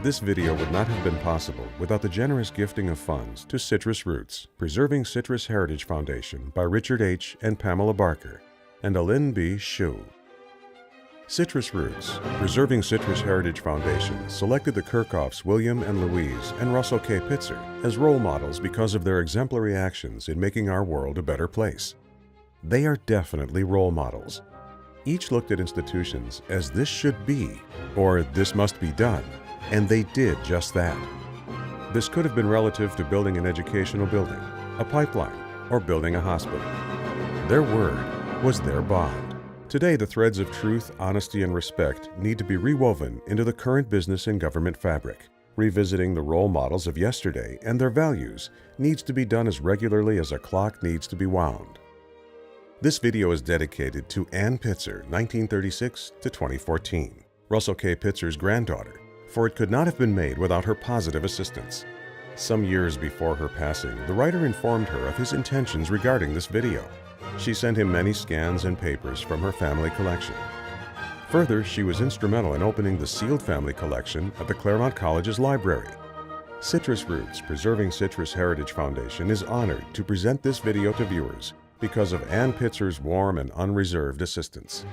This video would not have been possible without the generous gifting of funds to Citrus Roots, Preserving Citrus Heritage Foundation by Richard H. and Pamela Barker, and Alin B. Shu. Citrus Roots, Preserving Citrus Heritage Foundation selected the Kirchhoffs William and Louise and Russell K. Pitzer as role models because of their exemplary actions in making our world a better place. They are definitely role models. Each looked at institutions as this should be, or this must be done, and they did just that. This could have been relative to building an educational building, a pipeline, or building a hospital. Their word was their bond. Today, the threads of truth, honesty, and respect need to be rewoven into the current business and government fabric. Revisiting the role models of yesterday and their values needs to be done as regularly as a clock needs to be wound. This video is dedicated to Ann Pitzer, 1936 to 2014, Russell K. Pitzer's granddaughter, for it could not have been made without her positive assistance. Some years before her passing, the writer informed her of his intentions regarding this video. She sent him many scans and papers from her family collection. Further, she was instrumental in opening the sealed family collection at the Claremont College's library. Citrus Roots, Preserving Citrus Heritage Foundation is honored to present this video to viewers because of Ann Pitzer's warm and unreserved assistance.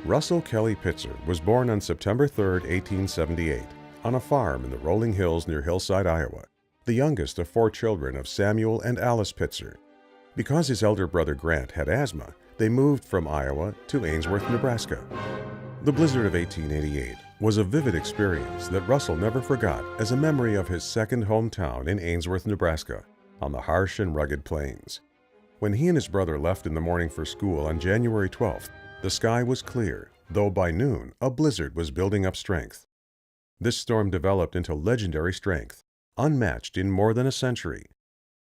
Russell Kelly Pitzer was born on September 3, 1878, on a farm in the rolling hills near Hillside, Iowa, the youngest of 4 children of Samuel and Alice Pitzer. Because his elder brother Grant had asthma, they moved from Iowa to Ainsworth, Nebraska. The blizzard of 1888 was a vivid experience that Russell never forgot as a memory of his second hometown in Ainsworth, Nebraska, on the harsh and rugged plains. When he and his brother left in the morning for school on January 12th, the sky was clear, though by noon a blizzard was building up strength. This storm developed into legendary strength, unmatched in more than a century.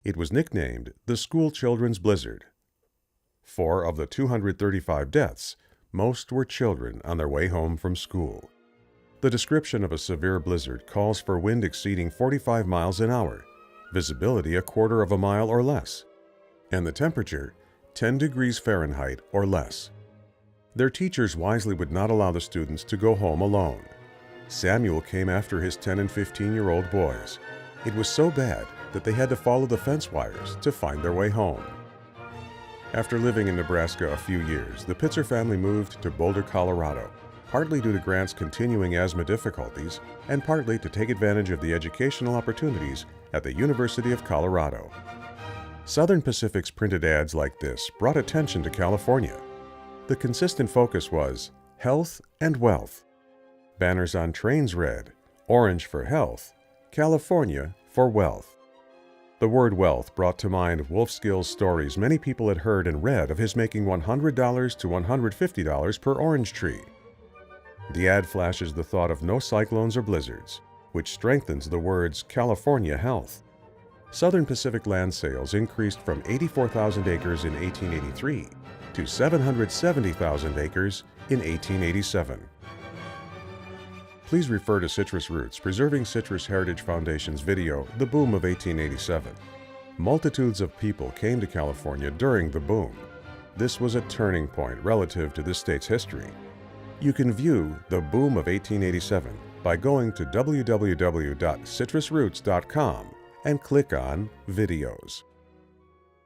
It was nicknamed the School Children's Blizzard. 4 of the 235 deaths, most were children on their way home from school. The description of a severe blizzard calls for wind exceeding 45 miles an hour, visibility a quarter of a mile or less, and the temperature 10 degrees Fahrenheit or less. Their teachers wisely would not allow the students to go home alone. Samuel came after his 10 and 15-year-old boys. It was so bad that they had to follow the fence wires to find their way home. After living in Nebraska a few years, the Pitzer family moved to Boulder, Colorado, partly due to Grant's continuing asthma difficulties and partly to take advantage of the educational opportunities at the University of Colorado. Southern Pacific's printed ads like this brought attention to California. The consistent focus was health and wealth. Banners on trains read, "Orange for health, California for wealth." The word wealth brought to mind Wolfskill's stories many people had heard and read of his making $100 to $150 per orange tree. The ad flashes the thought of no cyclones or blizzards, which strengthens the words California health. Southern Pacific land sales increased from 84,000 acres in 1883 to 770,000 acres in 1887. Please refer to Citrus Roots, Preserving Citrus Heritage Foundation's video, The Boom of 1887. Multitudes of people came to California during the boom. This was a turning point relative to this state's history. You can view The Boom of 1887 by going to www.citrusroots.com and click on Videos.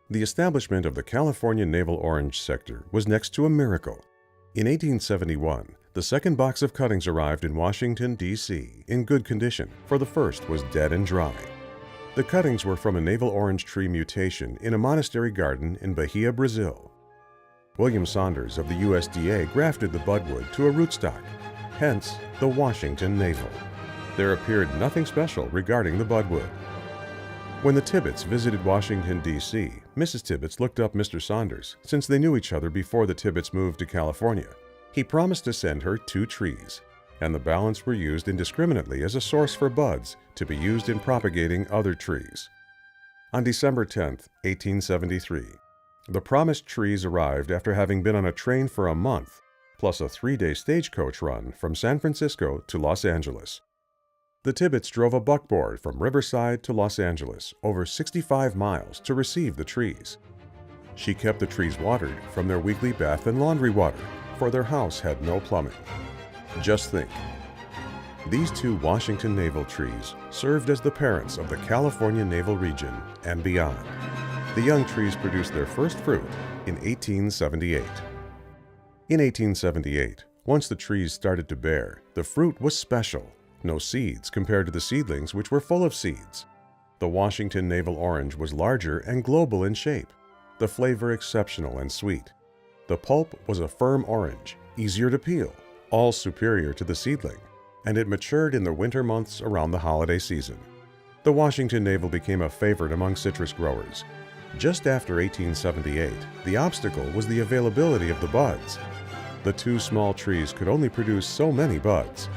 The establishment of the California Naval Orange Sector was next to a miracle. In 1871, the second box of cuttings arrived in Washington, D.C. in good condition, for the first was dead and dry. The cuttings were from a navel orange tree mutation in a monastery garden in Bahia, Brazil. William Saunders of the USDA grafted the budwood to a rootstock, hence the Washington Navel. There appeared nothing special regarding the budwood. When the Tibbets visited Washington, D.C., Mrs. Tibbets looked up Mr. Saunders, since they knew each other before the Tibbets moved to California. He promised to send her 2 trees, and the balance were used indiscriminately as a source for buds to be used in propagating other trees. On December 10, 1873, the promised trees arrived after having been on a train for a month, plus a 3-day stagecoach run from San Francisco to Los Angeles. The Tibbets drove a buckboard from Riverside to Los Angeles, over 65 miles, to receive the trees. She kept the trees watered from their weekly bath and laundry water, for their house had no plumbing. Just think. These two Washington navel trees served as the parents of the California navel region and beyond. The young trees produced their first fruit in 1878. In 1878, once the trees started to bear, the fruit was special. No seeds compared to the seedlings, which were full of seeds. The Washington navel orange was larger and global in shape, the flavor exceptional and sweet. The pulp was a firm orange, easier to peel, all superior to the seedling, and it matured in the winter months around the holiday season. The Washington navel became a favorite among citrus growers. Just after 1878, the obstacle was the availability of the buds. The two small trees could only produce so many buds.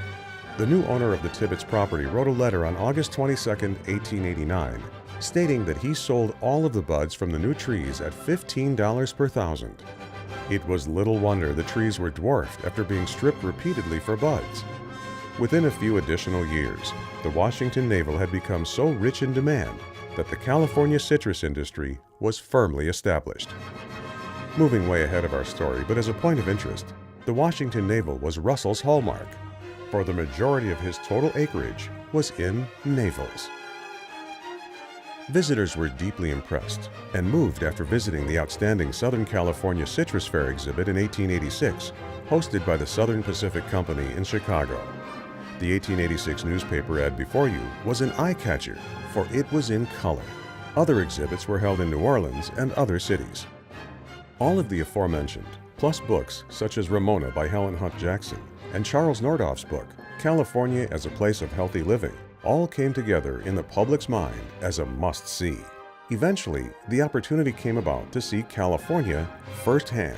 The new owner of the Tibbetts property wrote a letter on August 22, 1889, stating that he sold all of the buds from the new trees at $15 per thousand. It was little wonder the trees were dwarfed after being stripped repeatedly for buds. Within a few additional years, the Washington navel had become so rich in demand that the California citrus industry was firmly established. Moving way ahead of our story, but as a point of interest, the Washington navel was Russell's hallmark, for the majority of his total acreage was in navels. Visitors were deeply impressed and moved after visiting the outstanding Southern California Citrus Fair exhibit in 1886, hosted by the Southern Pacific Company in Chicago. The 1886 newspaper ad before you was an eye-catcher, for it was in color. Other exhibits were held in New Orleans and other cities. All of the aforementioned, plus books such as Ramona by Helen Hunt Jackson and Charles Nordhoff's book, California as a Place of Healthy Living, all came together in the public's mind as a must-see. Eventually, the opportunity came about to see California firsthand.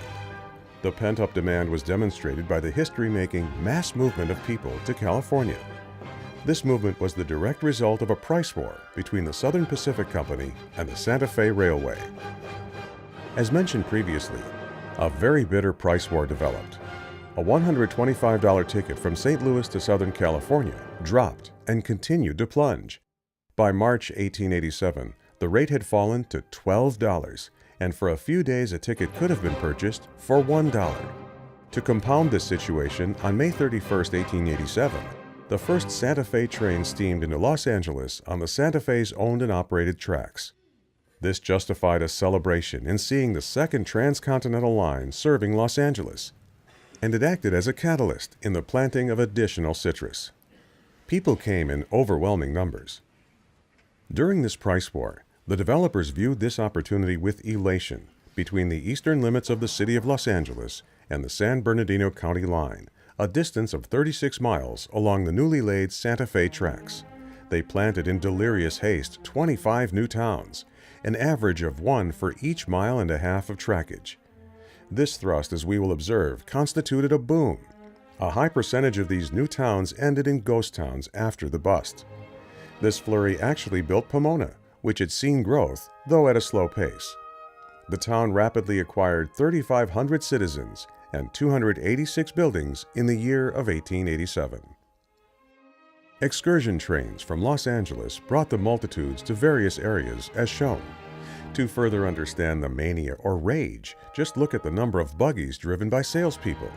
The pent-up demand was demonstrated by the history-making mass movement of people to California. This movement was the direct result of a price war between the Southern Pacific Company and the Santa Fe Railway. As mentioned previously, a very bitter price war developed. A $125 ticket from St. Louis to Southern California dropped and continued to plunge. By March 1887, the rate had fallen to $12, and for a few days a ticket could have been purchased for $1. To compound this situation, on May 31, 1887, the first Santa Fe train steamed into Los Angeles on the Santa Fe's owned and operated tracks. This justified a celebration in seeing the second transcontinental line serving Los Angeles, and it acted as a catalyst in the planting of additional citrus. People came in overwhelming numbers. During this price war, the developers viewed this opportunity with elation between the eastern limits of the city of Los Angeles and the San Bernardino County line, a distance of 36 miles along the newly laid Santa Fe tracks. They planted in delirious haste 25 new towns, an average of one for each mile and a half of trackage. This thrust, as we will observe, constituted a boom. A high percentage of these new towns ended in ghost towns after the bust. This flurry actually built Pomona, which had seen growth, though at a slow pace. The town rapidly acquired 3,500 citizens and 286 buildings in the year of 1887. Excursion trains from Los Angeles brought the multitudes to various areas as shown. To further understand the mania or rage, just look at the number of buggies driven by salespeople.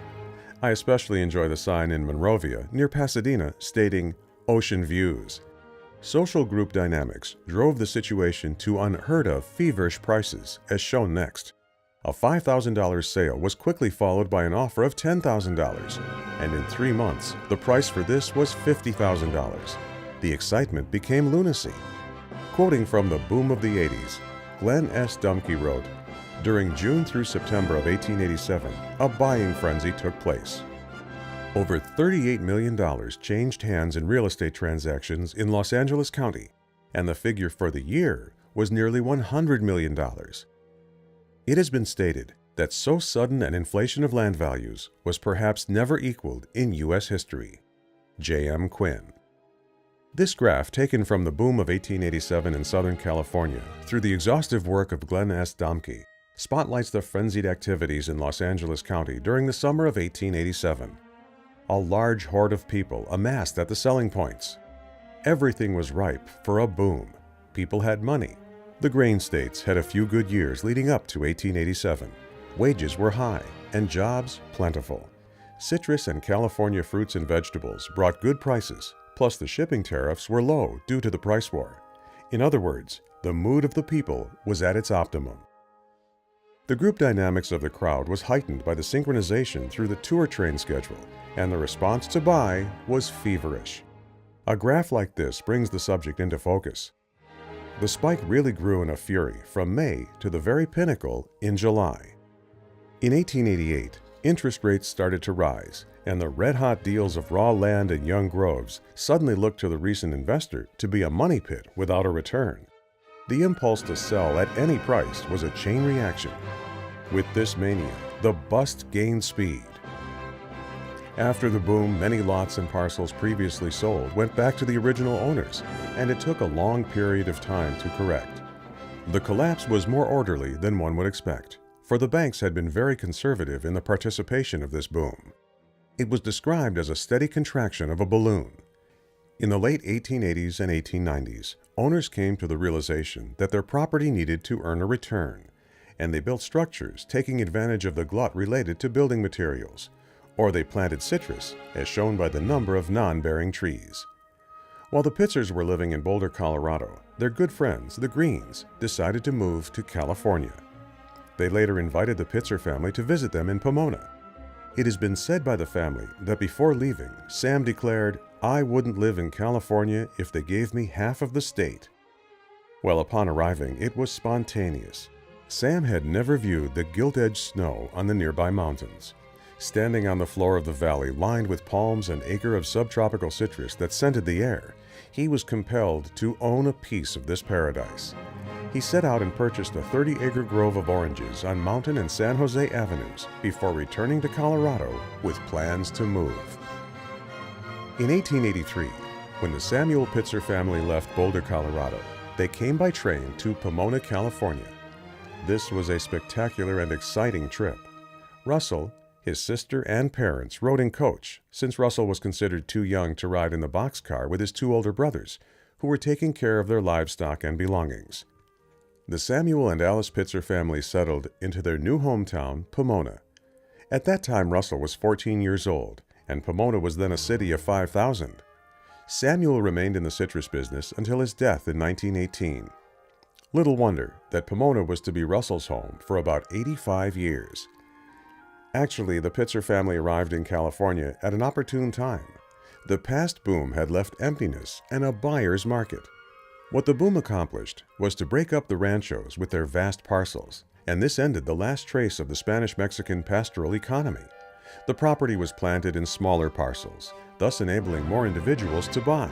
I especially enjoy the sign in Monrovia, near Pasadena, stating, "Ocean Views." Social group dynamics drove the situation to unheard-of feverish prices, as shown next. A $5,000 sale was quickly followed by an offer of $10,000, and in 3 months, the price for this was $50,000. The excitement became lunacy. Quoting from the boom of the 80s, Glenn S. Dumke wrote, "During June through September of 1887, a buying frenzy took place. Over $38 million changed hands in real estate transactions in Los Angeles County, and the figure for the year was nearly $100 million. It has been stated that so sudden an inflation of land values was perhaps never equaled in U.S. history." J.M. Quinn. This graph, taken from the boom of 1887 in Southern California through the exhaustive work of Glenn S. Dumke, spotlights the frenzied activities in Los Angeles County during the summer of 1887. A large horde of people amassed at the selling points. Everything was ripe for a boom. People had money. The grain states had a few good years leading up to 1887. Wages were high and jobs plentiful. Citrus and California fruits and vegetables brought good prices, plus the shipping tariffs were low due to the price war. In other words, the mood of the people was at its optimum. The group dynamics of the crowd was heightened by the synchronization through the tour train schedule, and the response to buy was feverish. A graph like this brings the subject into focus. The spike really grew in a fury from May to the very pinnacle in July. In 1888, interest rates started to rise, and the red-hot deals of raw land and young groves suddenly looked to the recent investor to be a money pit without a return. The impulse to sell at any price was a chain reaction. With this mania, the bust gained speed. After the boom, many lots and parcels previously sold went back to the original owners, and it took a long period of time to correct. The collapse was more orderly than one would expect, for the banks had been very conservative in the participation of this boom. It was described as a steady contraction of a balloon. In the late 1880s and 1890s, owners came to the realization that their property needed to earn a return, and they built structures taking advantage of the glut related to building materials, or they planted citrus, as shown by the number of non-bearing trees. While the Pitzers were living in Boulder, Colorado, their good friends, the Greens, decided to move to California. They later invited the Pitzer family to visit them in Pomona. It has been said by the family that before leaving, Sam declared, "I wouldn't live in California if they gave me half of the state." Well, upon arriving, it was spontaneous. Sam had never viewed the gilt-edged snow on the nearby mountains. Standing on the floor of the valley lined with palms and acre of subtropical citrus that scented the air, he was compelled to own a piece of this paradise. He set out and purchased a 30-acre grove of oranges on Mountain and San Jose Avenues before returning to Colorado with plans to move. In 1883, when the Samuel Pitzer family left Boulder, Colorado, they came by train to Pomona, California. This was a spectacular and exciting trip. Russell, his sister, and parents rode in coach, since Russell was considered too young to ride in the boxcar with his two older brothers, who were taking care of their livestock and belongings. The Samuel and Alice Pitzer family settled into their new hometown, Pomona. At that time, Russell was 14 years old, and Pomona was then a city of 5,000. Samuel remained in the citrus business until his death in 1918. Little wonder that Pomona was to be Russell's home for about 85 years. Actually, the Pitzer family arrived in California at an opportune time. The past boom had left emptiness and a buyer's market. What the boom accomplished was to break up the ranchos with their vast parcels, and this ended the last trace of the Spanish-Mexican pastoral economy. The property was planted in smaller parcels, thus enabling more individuals to buy.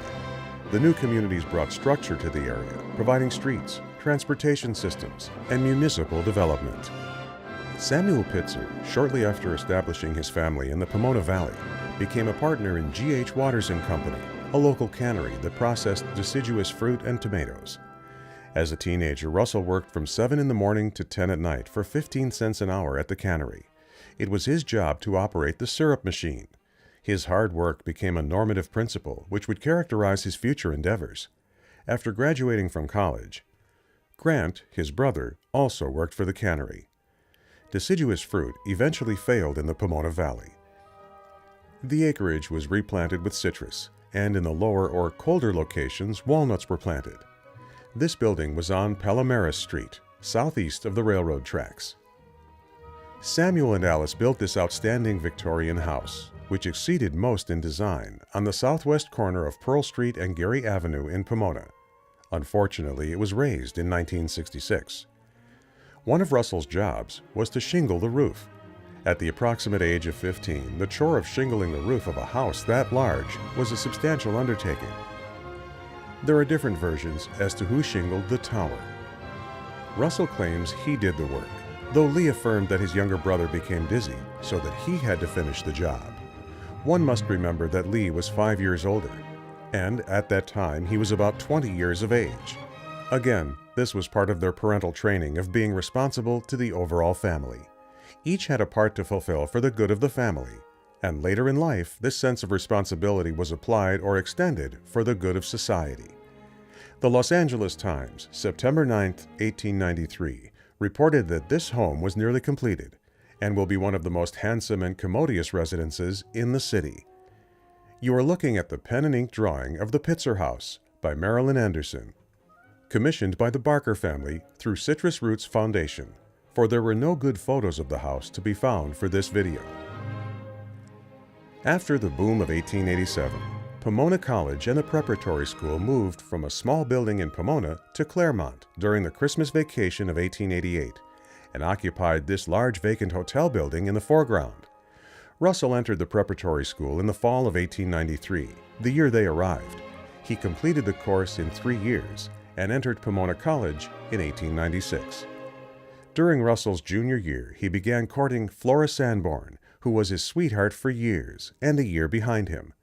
The new communities brought structure to the area, providing streets, transportation systems, and municipal development. Samuel Pitzer, shortly after establishing his family in the Pomona Valley, became a partner in G.H. Waters & Company, a local cannery that processed deciduous fruit and tomatoes. As a teenager, Russell worked from 7 in the morning to 10 at night for 15 cents an hour at the cannery. It was his job to operate the syrup machine. His hard work became a normative principle which would characterize his future endeavors. After graduating from college, Grant, his brother, also worked for the cannery. Deciduous fruit eventually failed in the Pomona Valley. The acreage was replanted with citrus, and in the lower or colder locations, walnuts were planted. This building was on Palomares Street, southeast of the railroad tracks. Samuel and Alice built this outstanding Victorian house, which exceeded most in design, on the southwest corner of Pearl Street and Gary Avenue in Pomona. Unfortunately, it was razed in 1966. One of Russell's jobs was to shingle the roof. At the approximate age of 15, the chore of shingling the roof of a house that large was a substantial undertaking. There are different versions as to who shingled the tower. Russell claims he did the work, though Lee affirmed that his younger brother became dizzy, so that he had to finish the job. One must remember that Lee was 5 years older, and at that time he was about 20 years of age. Again, this was part of their parental training of being responsible to the overall family. Each had a part to fulfill for the good of the family, and later in life, this sense of responsibility was applied or extended for the good of society. The Los Angeles Times, September 9, 1893, reported that this home was nearly completed, and will be one of the most handsome and commodious residences in the city. You are looking at the pen and ink drawing of the Pitzer House by Marilyn Anderson, commissioned by the Barker family through Citrus Roots Foundation, for there were no good photos of the house to be found for this video. After the boom of 1887, Pomona College and the preparatory school moved from a small building in Pomona to Claremont during the Christmas vacation of 1888 and occupied this large vacant hotel building in the foreground. Russell entered the preparatory school in the fall of 1893, the year they arrived. He completed the course in 3 years and entered Pomona College in 1896. During Russell's junior year, he began courting Flora Sanborn, who was his sweetheart for years and a year behind him.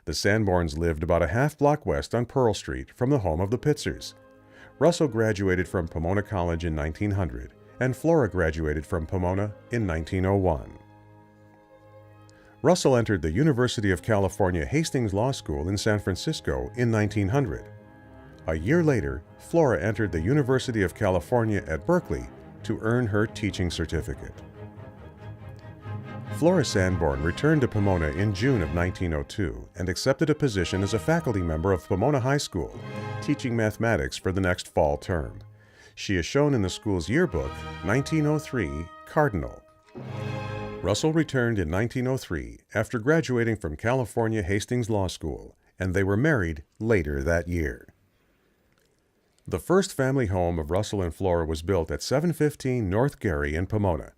The Sanborns lived about a half-block west on Pearl Street from the home of the Pitzers. Russell graduated from Pomona College in 1900, and Flora graduated from Pomona in 1901. Russell entered the University of California Hastings Law School in San Francisco in 1900. A year later, Flora entered the University of California at Berkeley to earn her teaching certificate. Flora Sanborn returned to Pomona in June of 1902 and accepted a position as a faculty member of Pomona High School, teaching mathematics for the next fall term. She is shown in the school's yearbook, 1903, Cardinal. Russell returned in 1903 after graduating from California Hastings Law School, and they were married later that year. The first family home of Russell and Flora was built at 715 North Gary in Pomona.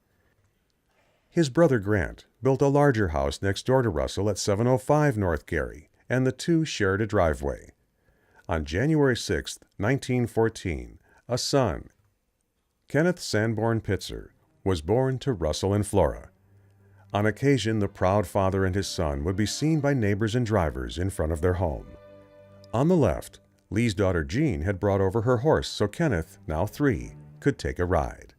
His brother Grant built a larger house next door to Russell at 705 North Gary, and the two shared a driveway. On January 6, 1914, a son, Kenneth Sanborn Pitzer, was born to Russell and Flora. On occasion, the proud father and his son would be seen by neighbors and drivers in front of their home. On the left, Lee's daughter Jean had brought over her horse so Kenneth, now 3, could take a ride.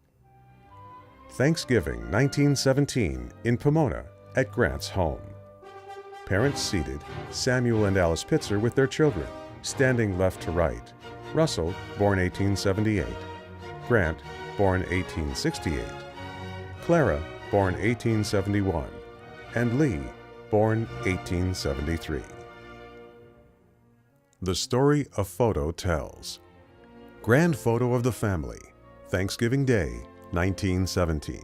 Thanksgiving 1917 in Pomona at Grant's home. Parents seated, Samuel and Alice Pitzer with their children, standing left to right. Russell, born 1878. Grant, born 1868. Clara, born 1871. And Lee, born 1873. The story a photo tells. Grand photo of the family, Thanksgiving Day, 1917.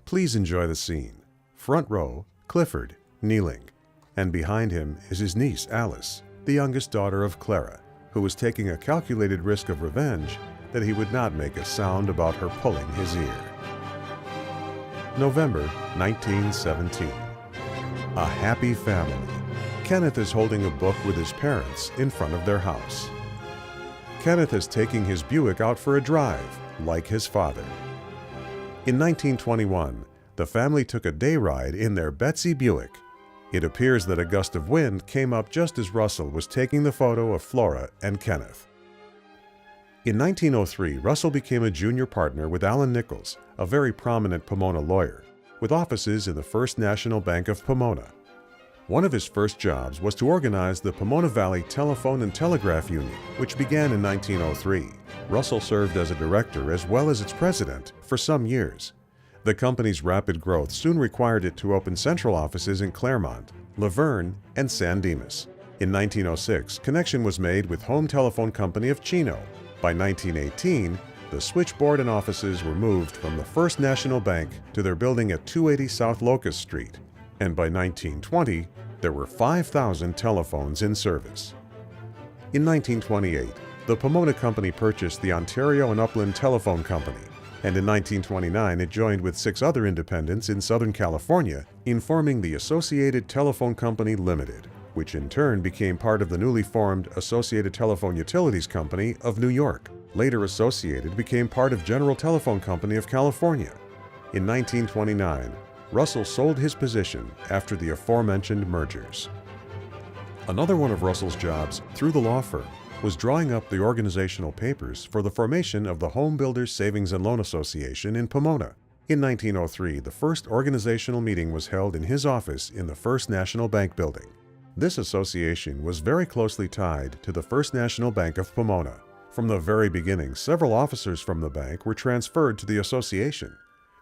Please enjoy the scene. Front row, Clifford, kneeling, and behind him is his niece, Alice, the youngest daughter of Clara, who was taking a calculated risk of revenge that he would not make a sound about her pulling his ear. November 1917. A happy family. Kenneth is holding a book with his parents in front of their house. Kenneth is taking his Buick out for a drive, like his father. In 1921, the family took a day ride in their Betsy Buick. It appears that a gust of wind came up just as Russell was taking the photo of Flora and Kenneth. In 1903, Russell became a junior partner with Allen Nichols, a very prominent Pomona lawyer, with offices in the First National Bank of Pomona. One of his first jobs was to organize the Pomona Valley Telephone and Telegraph Union, which began in 1903. Russell served as a director as well as its president for some years. The company's rapid growth soon required it to open central offices in Claremont, Laverne, and San Dimas. In 1906, connection was made with Home Telephone Company of Chino. By 1918, the switchboard and offices were moved from the First National Bank to their building at 280 South Locust Street, and by 1920, there were 5,000 telephones in service. In 1928, the Pomona Company purchased the Ontario and Upland Telephone Company, and in 1929 it joined with 6 other independents in Southern California in forming the Associated Telephone Company Limited, which in turn became part of the newly formed Associated Telephone Utilities Company of New York. Later Associated became part of General Telephone Company of California. In 1929, Russell sold his position after the aforementioned mergers. Another one of Russell's jobs through the law firm was drawing up the organizational papers for the formation of the Home Builders Savings and Loan Association in Pomona. In 1903, the first organizational meeting was held in his office in the First National Bank building. This association was very closely tied to the First National Bank of Pomona. From the very beginning, several officers from the bank were transferred to the association.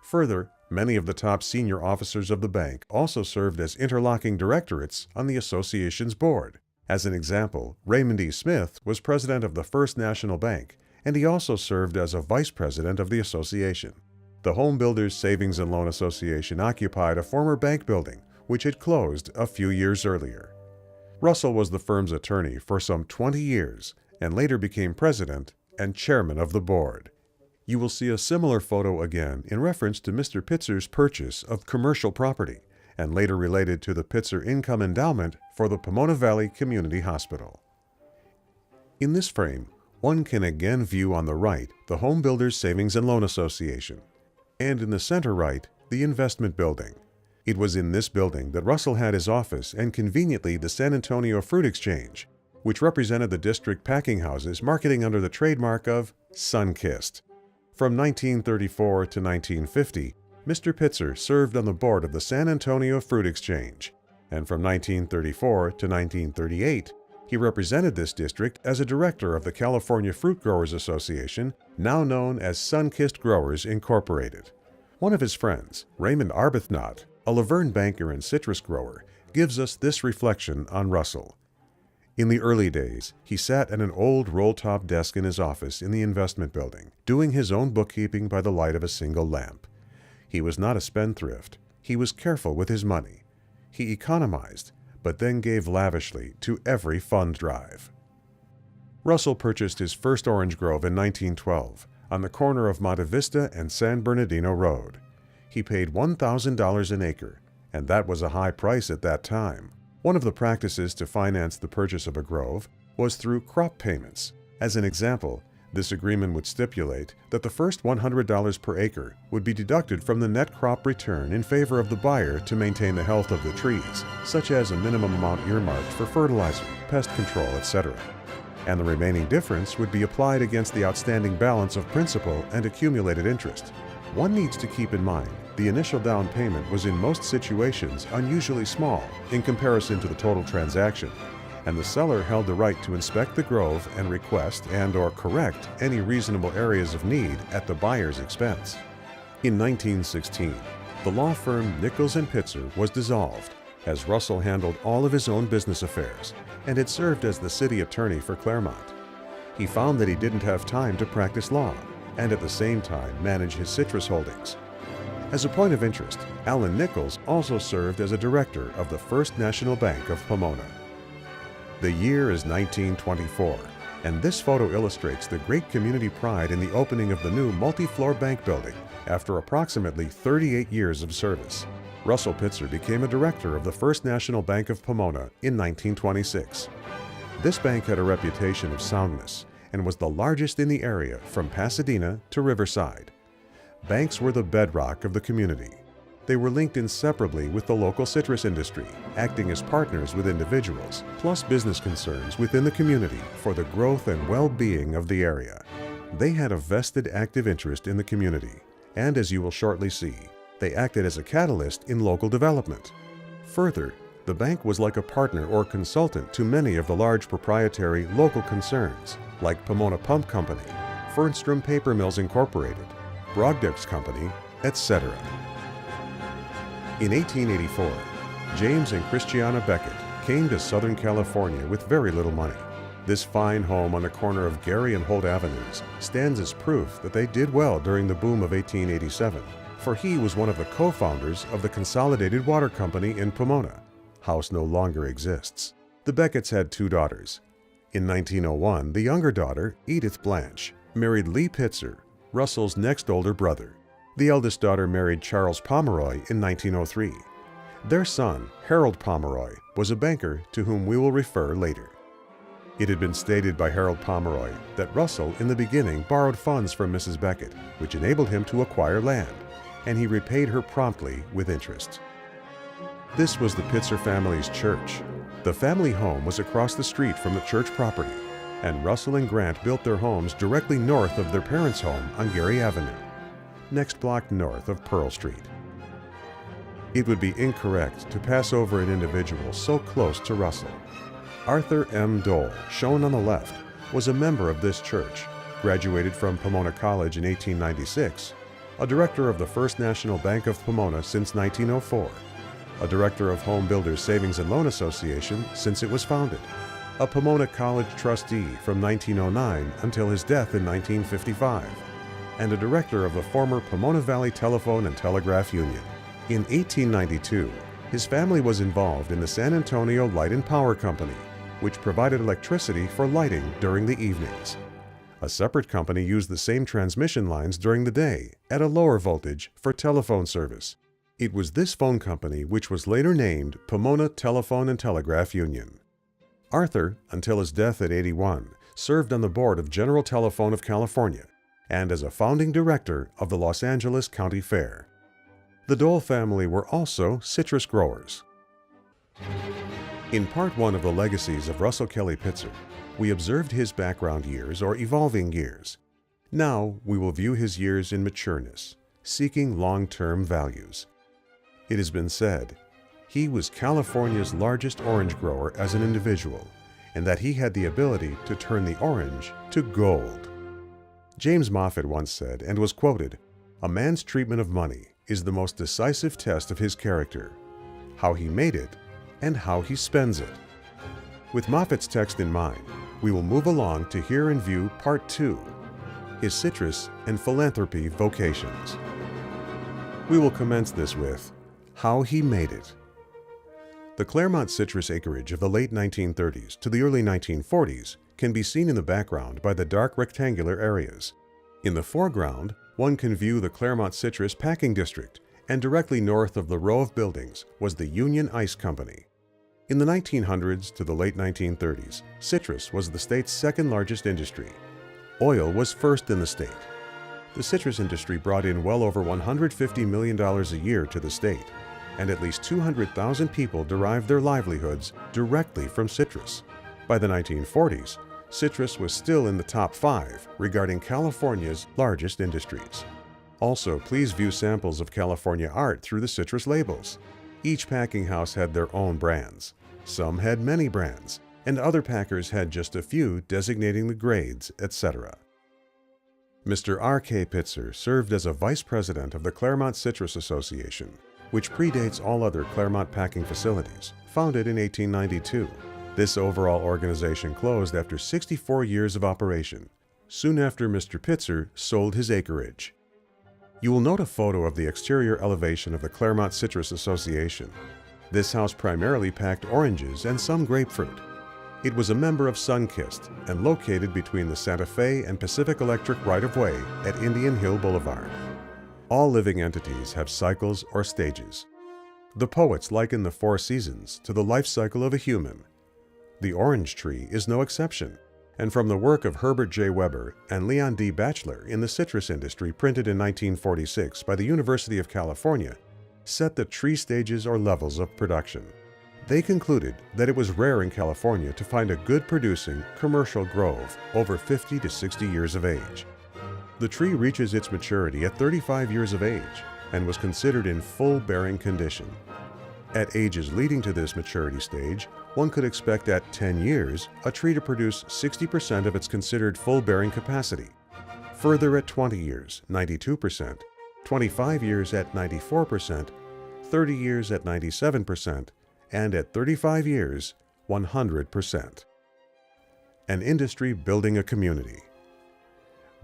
Further, Many of the top senior officers of the bank also served as interlocking directorates on the association's board. As an example, Raymond E. Smith was president of the First National Bank, and he also served as a vice president of the association. The Home Builders Savings and Loan Association occupied a former bank building, which had closed a few years earlier. Russell was the firm's attorney for some 20 years and later became president and chairman of the board. You will see a similar photo again in reference to Mr. Pitzer's purchase of commercial property and later related to the Pitzer Income Endowment for the Pomona Valley Community Hospital. In this frame, one can again view on the right the Home Builders Savings and Loan Association, and in the center right, the investment building. It was in this building that Russell had his office and conveniently the San Antonio Fruit Exchange, which represented the district packing houses marketing under the trademark of Sunkist. From 1934 to 1950, Mr. Pitzer served on the board of the San Antonio Fruit Exchange, and from 1934 to 1938, he represented this district as a director of the California Fruit Growers Association, now known as Sunkist Growers, Incorporated. One of his friends, Raymond Arbuthnot, a Laverne banker and citrus grower, gives us this reflection on Russell. In the early days, he sat at an old roll-top desk in his office in the investment building, doing his own bookkeeping by the light of a single lamp. He was not a spendthrift. He was careful with his money. He economized, but then gave lavishly to every fund drive. Russell purchased his first orange grove in 1912 on the corner of Monte Vista and San Bernardino Road. He paid $1,000 an acre, and that was a high price at that time. One of the practices to finance the purchase of a grove was through crop payments. As an example, this agreement would stipulate that the first $100 per acre would be deducted from the net crop return in favor of the buyer to maintain the health of the trees, such as a minimum amount earmarked for fertilizer, pest control, etc. And the remaining difference would be applied against the outstanding balance of principal and accumulated interest. One needs to keep in mind the initial down payment was in most situations unusually small in comparison to the total transaction, and the seller held the right to inspect the grove and request and/or correct any reasonable areas of need at the buyer's expense. In 1916, the law firm Nichols & Pitzer was dissolved, as Russell handled all of his own business affairs and had served as the city attorney for Claremont. He found that he didn't have time to practice law and at the same time manage his citrus holdings. As a point of interest, Allen Nichols also served as a director of the First National Bank of Pomona. The year is 1924, and this photo illustrates the great community pride in the opening of the new multi-floor bank building after approximately 38 years of service. Russell Pitzer became a director of the First National Bank of Pomona in 1926. This bank had a reputation of soundness and was the largest in the area from Pasadena to Riverside. Banks were the bedrock of the community. They were linked inseparably with the local citrus industry, acting as partners with individuals, plus business concerns within the community for the growth and well-being of the area. They had a vested active interest in the community, and as you will shortly see, they acted as a catalyst in local development. Further, the bank was like a partner or consultant to many of the large proprietary local concerns, like Pomona Pump Company, Fernstrom Paper Mills Incorporated, Brogdux Company, etc. In 1884, James and Christiana Beckett came to Southern California with very little money. This fine home on the corner of Gary and Holt Avenues stands as proof that they did well during the boom of 1887, for he was one of the co-founders of the Consolidated Water Company in Pomona. House no longer exists. The Becketts had two daughters. In 1901, the younger daughter, Edith Blanche, married Lee Pitzer, Russell's next older brother. The eldest daughter married Charles Pomeroy in 1903. Their son, Harold Pomeroy, was a banker to whom we will refer later. It had been stated by Harold Pomeroy that Russell in the beginning borrowed funds from Mrs. Beckett, which enabled him to acquire land, and he repaid her promptly with interest. This was the Pitzer family's church. The family home was across the street from the church property, and Russell and Grant built their homes directly north of their parents' home on Gary Avenue, next block north of Pearl Street. It would be incorrect to pass over an individual so close to Russell. Arthur M. Dole, shown on the left, was a member of this church, graduated from Pomona College in 1896, a director of the First National Bank of Pomona since 1904, a director of Home Builders Savings and Loan Association since it was founded, a Pomona College trustee from 1909 until his death in 1955, and a director of the former Pomona Valley Telephone and Telegraph Union. In 1892, his family was involved in the San Antonio Light and Power Company, which provided electricity for lighting during the evenings. A separate company used the same transmission lines during the day at a lower voltage for telephone service. It was this phone company which was later named Pomona Telephone and Telegraph Union. Arthur, until his death at 81, served on the board of General Telephone of California and as a founding director of the Los Angeles County Fair. The Dole family were also citrus growers. In part 1 of the Legacies of Russell Kelly Pitzer, we observed his background years or evolving years. Now we will view his years in matureness, seeking long-term values. It has been said, he was California's largest orange grower as an individual, and that he had the ability to turn the orange to gold. James Moffett once said, and was quoted, "A man's treatment of money is the most decisive test of his character, how he made it and how he spends it." With Moffat's text in mind, we will move along to hear and view Part 2, his citrus and philanthropy vocations. We will commence this with how he made it. The Claremont citrus acreage of the late 1930s to the early 1940s can be seen in the background by the dark rectangular areas. In the foreground, one can view the Claremont Citrus Packing District, and directly north of the row of buildings was the Union Ice Company. In the 1900s to the late 1930s, citrus was the state's second largest industry. Oil was first in the state. The citrus industry brought in well over $150 million a year to the state, and at least 200,000 people derived their livelihoods directly from citrus. By the 1940s, citrus was still in the top 5 regarding California's largest industries. Also, please view samples of California art through the citrus labels. Each packing house had their own brands. Some had many brands, and other packers had just a few designating the grades, etc. Mr. R.K. Pitzer served as a vice president of the Claremont Citrus Association, which predates all other Claremont packing facilities, founded in 1892. This overall organization closed after 64 years of operation, soon after Mr. Pitzer sold his acreage. You will note a photo of the exterior elevation of the Claremont Citrus Association. This house primarily packed oranges and some grapefruit. It was a member of Sunkist and located between the Santa Fe and Pacific Electric right-of-way at Indian Hill Boulevard. All living entities have cycles or stages. The poets liken the 4 seasons to the life cycle of a human. The orange tree is no exception, and from the work of Herbert J. Weber and Leon D. Batchelor in the citrus industry printed in 1946 by the University of California, set the tree stages or levels of production. They concluded that it was rare in California to find a good producing commercial grove over 50 to 60 years of age. The tree reaches its maturity at 35 years of age and was considered in full bearing condition. At ages leading to this maturity stage, one could expect at 10 years a tree to produce 60% of its considered full bearing capacity. Further at 20 years, 92%, 25 years at 94%, 30 years at 97%, and at 35 years, 100%. An industry building a community.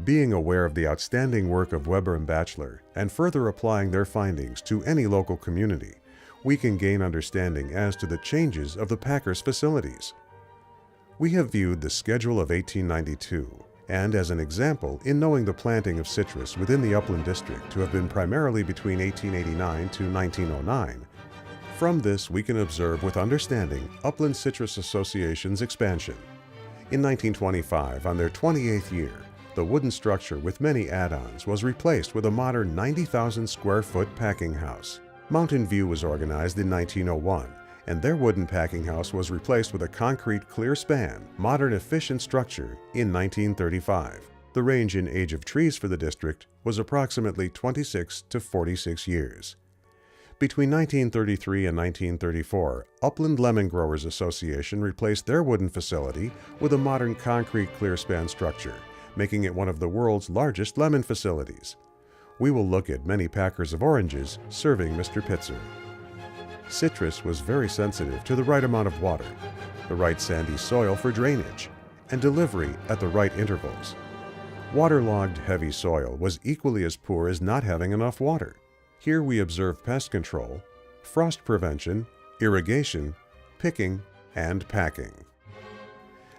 Being aware of the outstanding work of Weber and Batchelor and further applying their findings to any local community, we can gain understanding as to the changes of the packers' facilities. We have viewed the schedule of 1892, and as an example, in knowing the planting of citrus within the Upland District to have been primarily between 1889 to 1909, from this we can observe with understanding Upland Citrus Association's expansion. In 1925, on their 28th year, the wooden structure with many add-ons was replaced with a modern 90,000 square foot packing house. Mountain View was organized in 1901, and their wooden packing house was replaced with a concrete clear span, modern efficient structure in 1935. The range in age of trees for the district was approximately 26 to 46 years. Between 1933 and 1934, Upland Lemon Growers Association replaced their wooden facility with a modern concrete clear span structure, making it one of the world's largest lemon facilities. we will look at many packers of oranges serving Mr. Pitzer. Citrus was very sensitive to the right amount of water, the right sandy soil for drainage, and delivery at the right intervals. Waterlogged heavy soil was equally as poor as not having enough water. Here we observe pest control, frost prevention, irrigation, picking, and packing.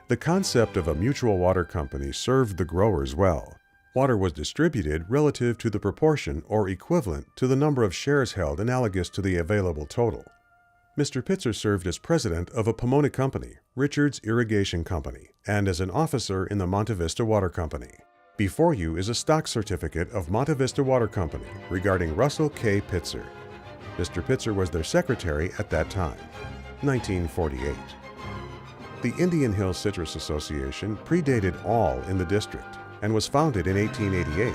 The concept of a mutual water company served the growers well. Water was distributed relative to the proportion or equivalent to the number of shares held analogous to the available total. Mr. Pitzer served as president of a Pomona company, Richard's Irrigation Company, and as an officer in the Monte Vista Water Company. Before you is a stock certificate of Monte Vista Water Company regarding Russell K. Pitzer. Mr. Pitzer was their secretary at that time, 1948. The Indian Hill Citrus Association predated all in the district and was founded in 1888.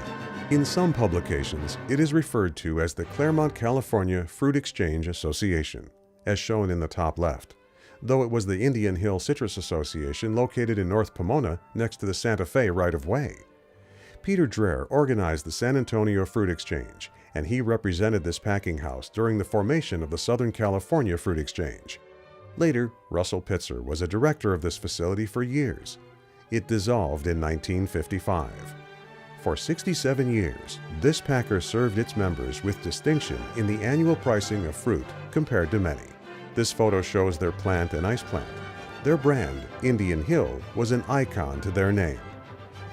In some publications, it is referred to as the Claremont, California Fruit Exchange Association, as shown in the top left, though it was the Indian Hill Citrus Association located in North Pomona next to the Santa Fe right-of-way. Peter Dreher organized the San Antonio Fruit Exchange, and he represented this packing house during the formation of the Southern California Fruit Exchange. Later, Russell Pitzer was a director of this facility for years. It dissolved in 1955. For 67 years, this packer served its members with distinction in the annual pricing of fruit compared to many. This photo shows their plant and ice plant. Their brand, Indian Hill, was an icon to their name.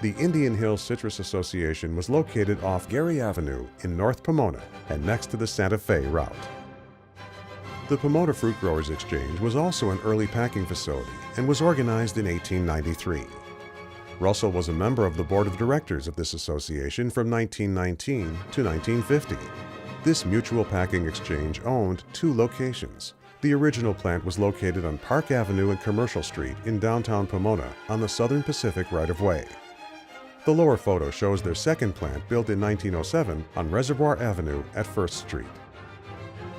The Indian Hill Citrus Association was located off Gary Avenue in North Pomona and next to the Santa Fe route. The Pomona Fruit Growers Exchange was also an early packing facility and was organized in 1893. Russell was a member of the board of directors of this association from 1919 to 1950. This mutual packing exchange owned 2 locations. The original plant was located on Park Avenue and Commercial Street in downtown Pomona on the Southern Pacific right-of-way. The lower photo shows their second plant built in 1907 on Reservoir Avenue at First Street.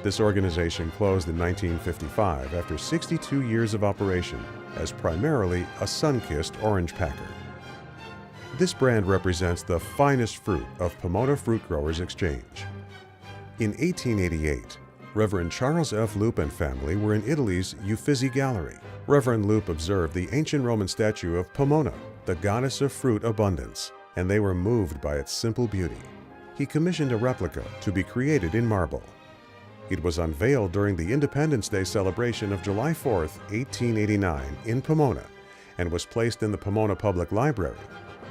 This organization closed in 1955 after 62 years of operation as primarily a sun-kissed orange packer. This brand represents the finest fruit of Pomona Fruit Growers Exchange. In 1888, Reverend Charles F. Loop and family were in Italy's Uffizi Gallery. Reverend Loop observed the ancient Roman statue of Pomona, the goddess of fruit abundance, and they were moved by its simple beauty. He commissioned a replica to be created in marble. It was unveiled during the Independence Day celebration of July 4, 1889 in Pomona, and was placed in the Pomona Public Library.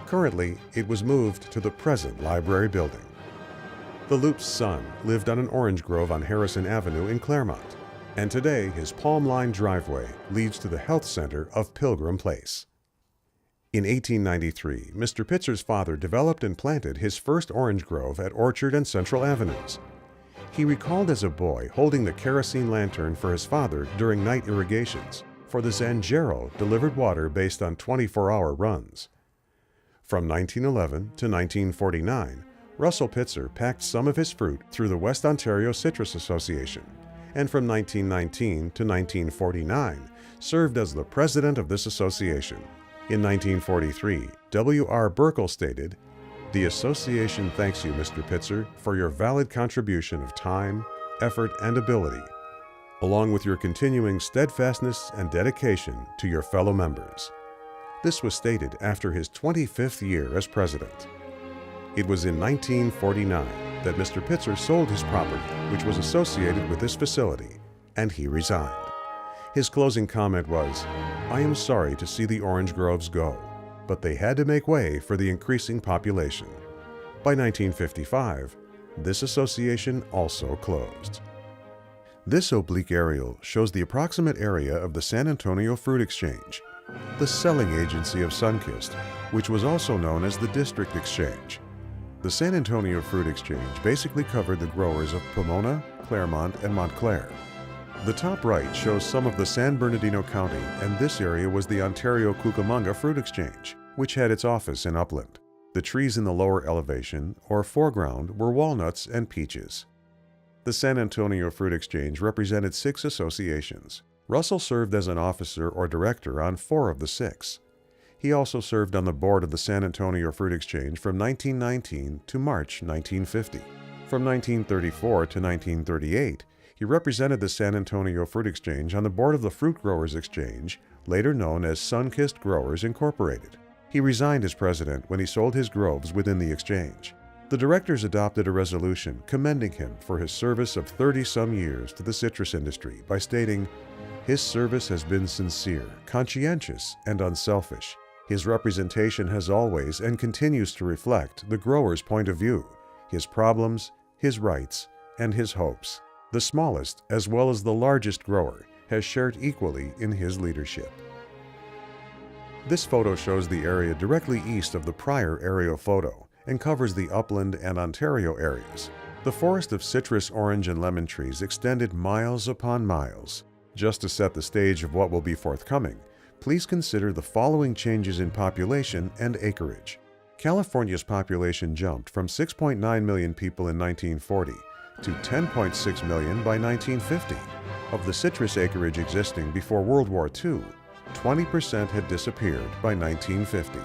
Currently, it was moved to the present library building. The Loop's son lived on an orange grove on Harrison Avenue in Claremont, and today his palm-lined driveway leads to the health center of Pilgrim Place. In 1893, Mr. Pitzer's father developed and planted his first orange grove at Orchard and Central Avenues. He recalled as a boy holding the kerosene lantern for his father during night irrigations, for the Zangaro delivered water based on 24-hour runs. From 1911 to 1949, Russell Pitzer packed some of his fruit through the West Ontario Citrus Association, and from 1919 to 1949 served as the president of this association. In 1943, W.R. Burkle stated, "The association thanks you, Mr. Pitzer, for your valid contribution of time, effort, and ability, along with your continuing steadfastness and dedication to your fellow members." This was stated after his 25th year as president. It was in 1949 that Mr. Pitzer sold his property, which was associated with this facility, and he resigned. His closing comment was, "I am sorry to see the orange groves go, but they had to make way for the increasing population." By 1955, this association also closed. This oblique aerial shows the approximate area of the San Antonio Fruit Exchange, the selling agency of Sunkist, which was also known as the District Exchange. The San Antonio Fruit Exchange basically covered the growers of Pomona, Claremont, and Montclair. The top right shows some of the San Bernardino County, and this area was the Ontario Cucamonga Fruit Exchange, which had its office in Upland. The trees in the lower elevation, or foreground, were walnuts and peaches. The San Antonio Fruit Exchange represented 6 associations. Russell served as an officer or director on 4 of the 6. He also served on the board of the San Antonio Fruit Exchange from 1919 to March 1950. From 1934 to 1938, he represented the San Antonio Fruit Exchange on the board of the Fruit Growers Exchange, later known as Sunkist Growers Incorporated. He resigned as president when he sold his groves within the exchange. The directors adopted a resolution commending him for his service of 30-some years to the citrus industry by stating, "His service has been sincere, conscientious, and unselfish. His representation has always and continues to reflect the grower's point of view, his problems, his rights, and his hopes. The smallest as well as the largest grower has shared equally in his leadership." This photo shows the area directly east of the prior aerial photo and covers the upland and Ontario areas. The forest of citrus, orange, and lemon trees extended miles upon miles. Just to set the stage of what will be forthcoming, please consider the following changes in population and acreage. California's population jumped from 6.9 million people in 1940 to 10.6 million by 1950. Of the citrus acreage existing before World War II, 20% had disappeared by 1950.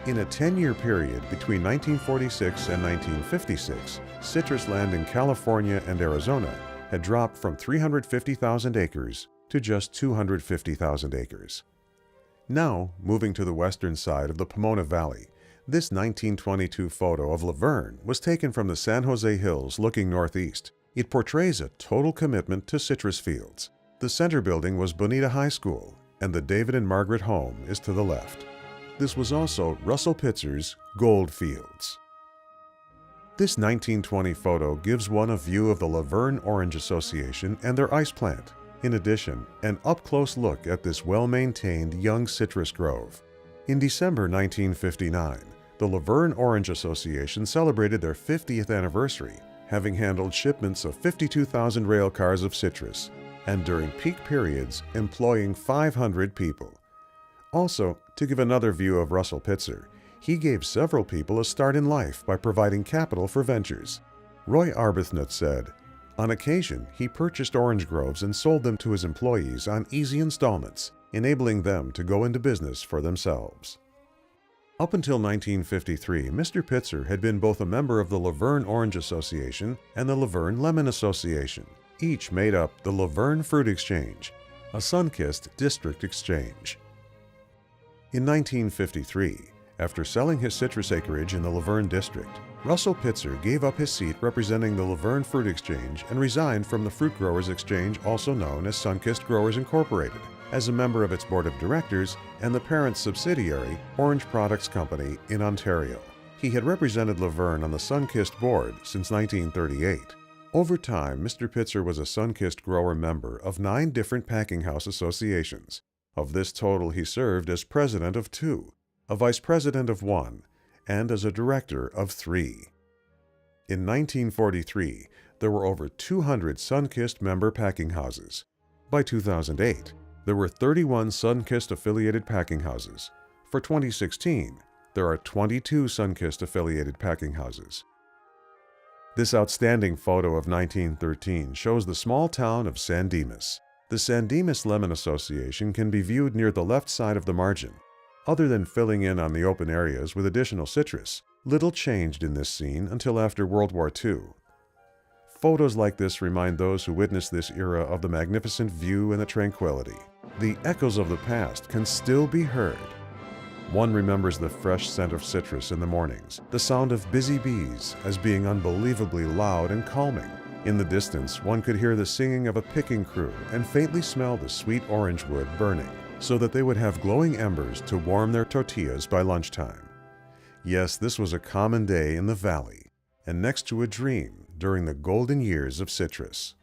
In a 10-year period between 1946 and 1956, citrus land in California and Arizona had dropped from 350,000 acres to just 250,000 acres. Now, moving to the western side of the Pomona Valley, this 1922 photo of Laverne was taken from the San Jose Hills looking northeast. It portrays a total commitment to citrus fields. The center building was Bonita High School, and the David and Margaret home is to the left. This was also Russell Pitzer's Gold Fields. This 1920 photo gives one a view of the Laverne Orange Association and their ice plant. In addition, an up-close look at this well-maintained young citrus grove. In December 1959, the Laverne Orange Association celebrated their 50th anniversary, having handled shipments of 52,000 rail cars of citrus, and during peak periods employing 500 people. Also, to give another view of Russell Pitzer, he gave several people a start in life by providing capital for ventures. Roy Arbuthnot said, "On occasion, he purchased orange groves and sold them to his employees on easy installments, enabling them to go into business for themselves." Up until 1953, Mr. Pitzer had been both a member of the Laverne Orange Association and the Laverne Lemon Association. Each made up the Laverne Fruit Exchange, a Sunkist district exchange. In 1953, after selling his citrus acreage in the Laverne district, Russell Pitzer gave up his seat representing the Laverne Fruit Exchange and resigned from the Fruit Growers Exchange, also known as Sunkist Growers Incorporated, as a member of its board of directors and the parent subsidiary, Orange Products Company, in Ontario. He had represented Laverne on the Sunkist board since 1938. Over time, Mr. Pitzer was a Sunkist grower member of 9 different packing house associations. Of this total, he served as president of 2, a vice president of 1, and as a director of 3. In 1943, there were over 200 Sunkist member packing houses. By 2008, there were 31 Sunkist-affiliated packing houses. For 2016, there are 22 Sunkist-affiliated packing houses. This outstanding photo of 1913 shows the small town of San Dimas. The San Dimas Lemon Association can be viewed near the left side of the margin. Other than filling in on the open areas with additional citrus, little changed in this scene until after World War II. Photos like this remind those who witnessed this era of the magnificent view and the tranquility. The echoes of the past can still be heard. One remembers the fresh scent of citrus in the mornings, the sound of busy bees as being unbelievably loud and calming. In the distance, one could hear the singing of a picking crew and faintly smell the sweet orange wood burning, so that they would have glowing embers to warm their tortillas by lunchtime. Yes, this was a common day in the valley, and next to a dream during the golden years of citrus.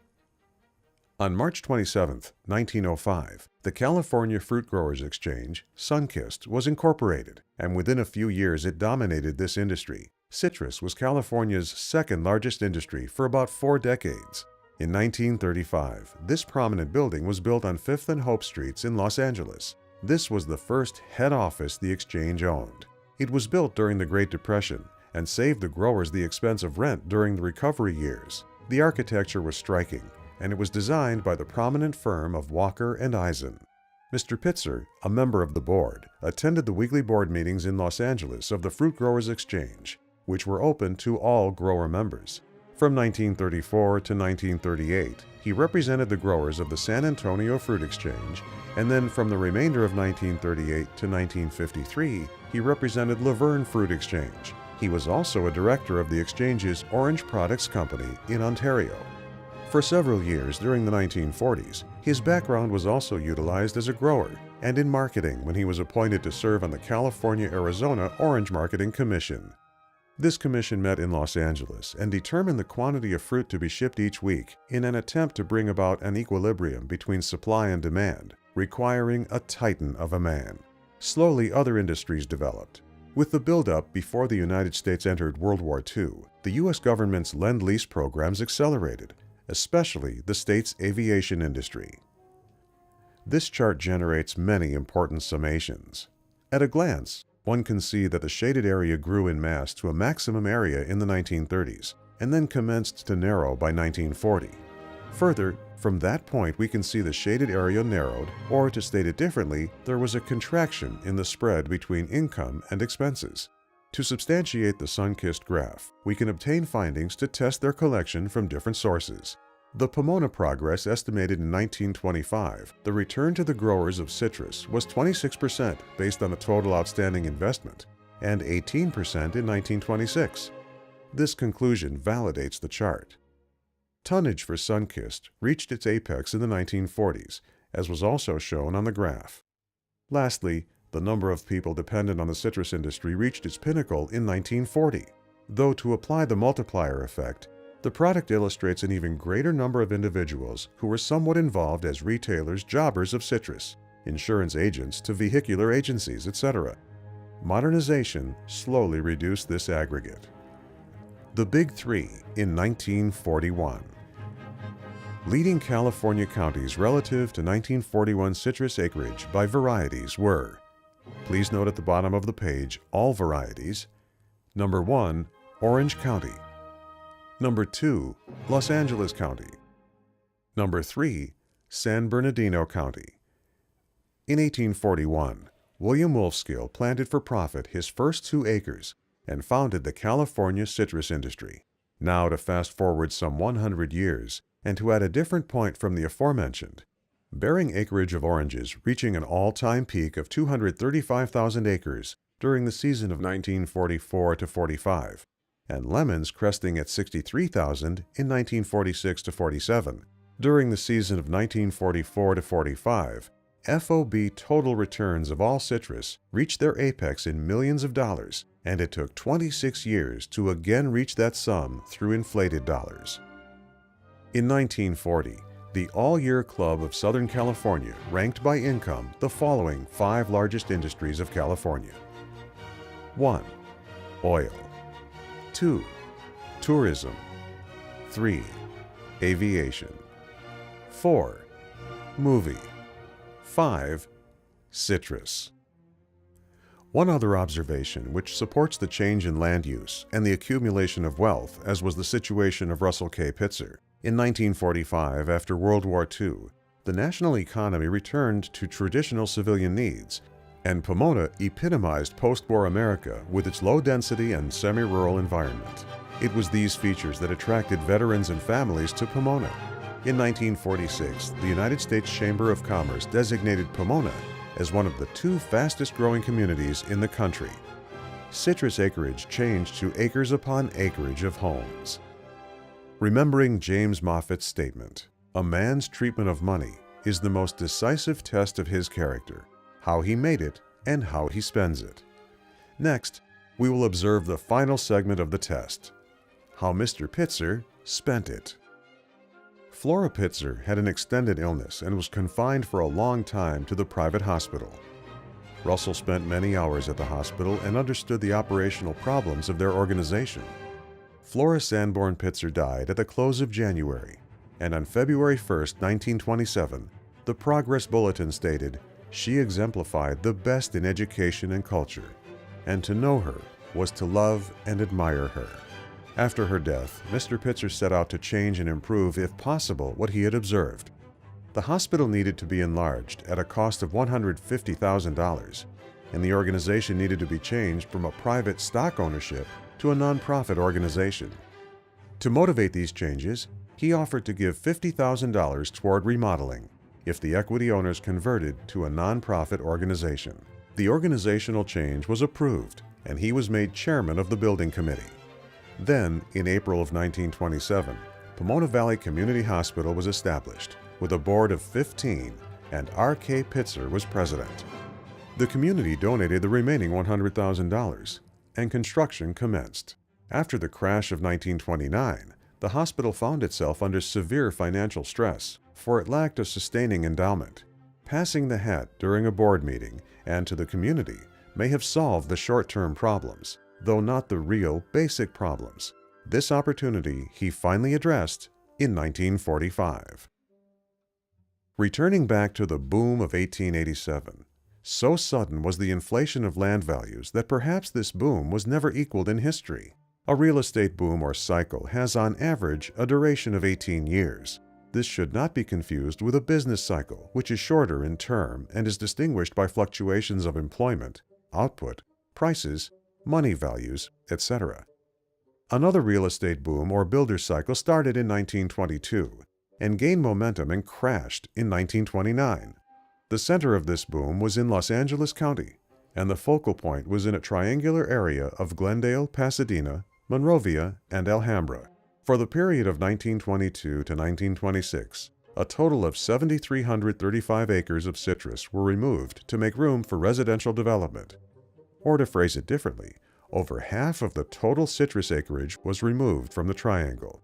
On March 27, 1905, the California Fruit Growers Exchange, Sunkist, was incorporated, and within a few years it dominated this industry. Citrus was California's second largest industry for about 4 decades. In 1935, this prominent building was built on 5th and Hope Streets in Los Angeles. This was the first head office the exchange owned. It was built during the Great Depression and saved the growers the expense of rent during the recovery years. The architecture was striking, and it was designed by the prominent firm of Walker and Eisen. Mr. Pitzer, a member of the board, attended the weekly board meetings in Los Angeles of the Fruit Growers Exchange, which were open to all grower members. From 1934 to 1938, he represented the growers of the San Antonio Fruit Exchange, and then from the remainder of 1938 to 1953, he represented Laverne Fruit Exchange. He was also a director of the exchange's Orange Products Company in Ontario. For several years during the 1940s, his background was also utilized as a grower and in marketing when he was appointed to serve on the California-Arizona Orange Marketing Commission. This commission met in Los Angeles and determined the quantity of fruit to be shipped each week in an attempt to bring about an equilibrium between supply and demand, requiring a titan of a man. Slowly, other industries developed. With the buildup before the United States entered World War II, the U.S. government's Lend-Lease programs accelerated, especially the state's aviation industry. This chart generates many important summations. At a glance, one can see that the shaded area grew in mass to a maximum area in the 1930s and then commenced to narrow by 1940. Further, from that point we can see the shaded area narrowed, or to state it differently, there was a contraction in the spread between income and expenses. To substantiate the sun-kissed graph, we can obtain findings to test their collection from different sources. The Pomona progress estimated in 1925, the return to the growers of citrus was 26% based on the total outstanding investment, and 18% in 1926. This conclusion validates the chart. Tonnage for sun-kissed reached its apex in the 1940s, as was also shown on the graph. Lastly, the number of people dependent on the citrus industry reached its pinnacle in 1940. Though to apply the multiplier effect, the product illustrates an even greater number of individuals who were somewhat involved as retailers, jobbers of citrus, insurance agents to vehicular agencies, etc. Modernization slowly reduced this aggregate. The Big Three in 1941. Leading California counties relative to 1941 citrus acreage by varieties were, please note at the bottom of the page, all varieties. Number 1, Orange County. Number 2, Los Angeles County. Number 3, San Bernardino County. In 1841, William Wolfskill planted for profit his first 2 acres and founded the California citrus industry. Now to fast forward some 100 years, and to add a different point from the aforementioned, bearing acreage of oranges reaching an all-time peak of 235,000 acres during the season of 1944 to 45, and lemons cresting at 63,000 in 1946 to 47. During the season of 1944 to 45, FOB total returns of all citrus reached their apex in millions of dollars, and it took 26 years to again reach that sum through inflated dollars. In 1940, the All-Year Club of Southern California ranked by income the following 5 largest industries of California. 1. Oil. 2. Tourism. 3. Aviation. 4. Movie. 5. Citrus. One other observation which supports the change in land use and the accumulation of wealth, as was the situation of Russell K. Pitzer. In 1945, after World War II, the national economy returned to traditional civilian needs, and Pomona epitomized post-war America with its low density and semi-rural environment. It was these features that attracted veterans and families to Pomona. In 1946, the United States Chamber of Commerce designated Pomona as one of the 2 fastest-growing communities in the country. Citrus acreage changed to acres upon acreage of homes. Remembering James Moffat's statement, "A man's treatment of money is the most decisive test of his character, how he made it and how he spends it." Next, we will observe the final segment of the test, how Mr. Pitzer spent it. Flora Pitzer had an extended illness and was confined for a long time to the private hospital. Russell spent many hours at the hospital and understood the operational problems of their organization. Flora Sanborn Pitzer died at the close of January, and on February 1, 1927, the Progress Bulletin stated, "She exemplified the best in education and culture, and to know her was to love and admire her." After her death, Mr. Pitzer set out to change and improve, if possible, what he had observed. The hospital needed to be enlarged at a cost of $150,000, and the organization needed to be changed from a private stock ownership to a nonprofit organization. To motivate these changes, he offered to give $50,000 toward remodeling if the equity owners converted to a nonprofit organization. The organizational change was approved, and he was made chairman of the building committee. Then, in April of 1927, Pomona Valley Community Hospital was established with a board of 15, and R.K. Pitzer was president. The community donated the remaining $100,000, and construction commenced. After the crash of 1929, the hospital found itself under severe financial stress, for it lacked a sustaining endowment. Passing the hat during a board meeting and to the community may have solved the short-term problems, though not the real, basic problems. This opportunity he finally addressed in 1945. Returning back to the boom of 1887, so sudden was the inflation of land values that perhaps this boom was never equaled in history. A real estate boom or cycle has on average a duration of 18 years. This should not be confused with a business cycle, which is shorter in term and is distinguished by fluctuations of employment, output, prices, money values, etc. Another real estate boom or builder cycle started in 1922 and gained momentum and crashed in 1929. The center of this boom was in Los Angeles County, and the focal point was in a triangular area of Glendale, Pasadena, Monrovia, and Alhambra. For the period of 1922 to 1926, a total of 7,335 acres of citrus were removed to make room for residential development. Or to phrase it differently, over half of the total citrus acreage was removed from the triangle.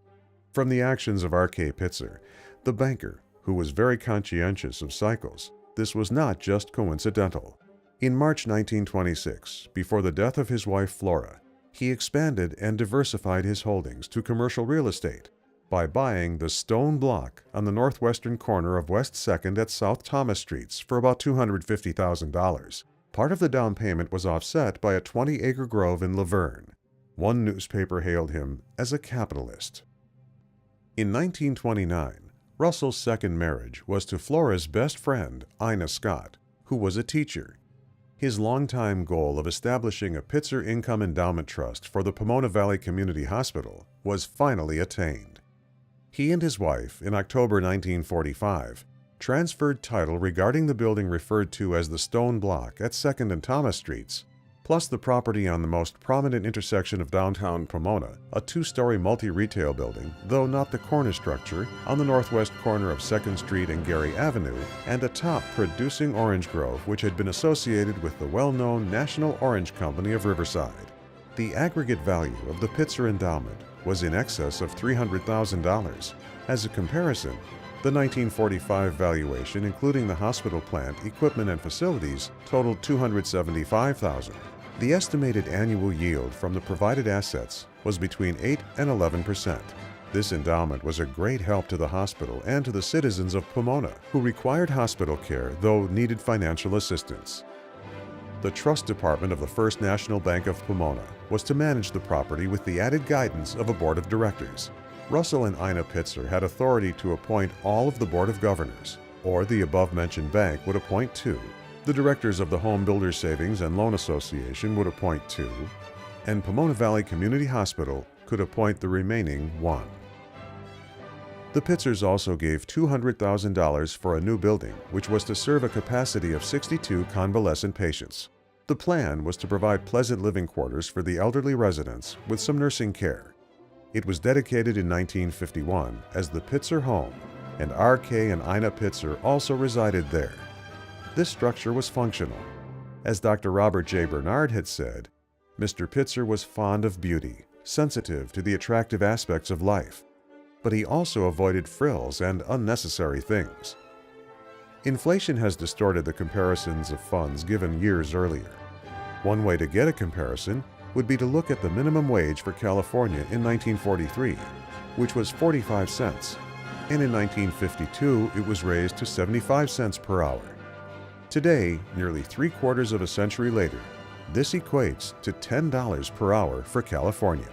From the actions of R.K. Pitzer, the banker, who was very conscientious of cycles, this was not just coincidental. In March 1926, before the death of his wife Flora, he expanded and diversified his holdings to commercial real estate by buying the stone block on the northwestern corner of West 2nd at South Thomas Streets for about $250,000. Part of the down payment was offset by a 20-acre grove in Laverne. One newspaper hailed him as a capitalist. In 1929, Russell's second marriage was to Flora's best friend, Ina Scott, who was a teacher. His longtime goal of establishing a Pitzer Income Endowment Trust for the Pomona Valley Community Hospital was finally attained. He and his wife, in October 1945, transferred title regarding the building referred to as the Stone Block at 2nd and Thomas Streets, plus the property on the most prominent intersection of downtown Pomona, a two-story multi-retail building, though not the corner structure, on the northwest corner of 2nd Street and Gary Avenue, and a top-producing orange grove which had been associated with the well-known National Orange Company of Riverside. The aggregate value of the Pitzer endowment was in excess of $300,000. As a comparison, the 1945 valuation, including the hospital plant, equipment, and facilities, totaled $275,000. The estimated annual yield from the provided assets was between 8 and 11%. This endowment was a great help to the hospital and to the citizens of Pomona, who required hospital care though needed financial assistance. The trust department of the First National Bank of Pomona was to manage the property with the added guidance of a board of directors. Russell and Ina Pitzer had authority to appoint all of the board of governors, or the above-mentioned bank would appoint 2. The directors of the Home Builders Savings and Loan Association would appoint 2, and Pomona Valley Community Hospital could appoint the remaining 1. The Pitzers also gave $200,000 for a new building, which was to serve a capacity of 62 convalescent patients. The plan was to provide pleasant living quarters for the elderly residents with some nursing care. It was dedicated in 1951 as the Pitzer Home, and R.K. and Ina Pitzer also resided there. This structure was functional. As Dr. Robert J. Bernard had said, Mr. Pitzer was fond of beauty, sensitive to the attractive aspects of life, but he also avoided frills and unnecessary things. Inflation has distorted the comparisons of funds given years earlier. One way to get a comparison would be to look at the minimum wage for California in 1943, which was 45 cents, and in 1952 it was raised to 75 cents per hour. Today, nearly 3/4 of a century later, this equates to $10 per hour for California.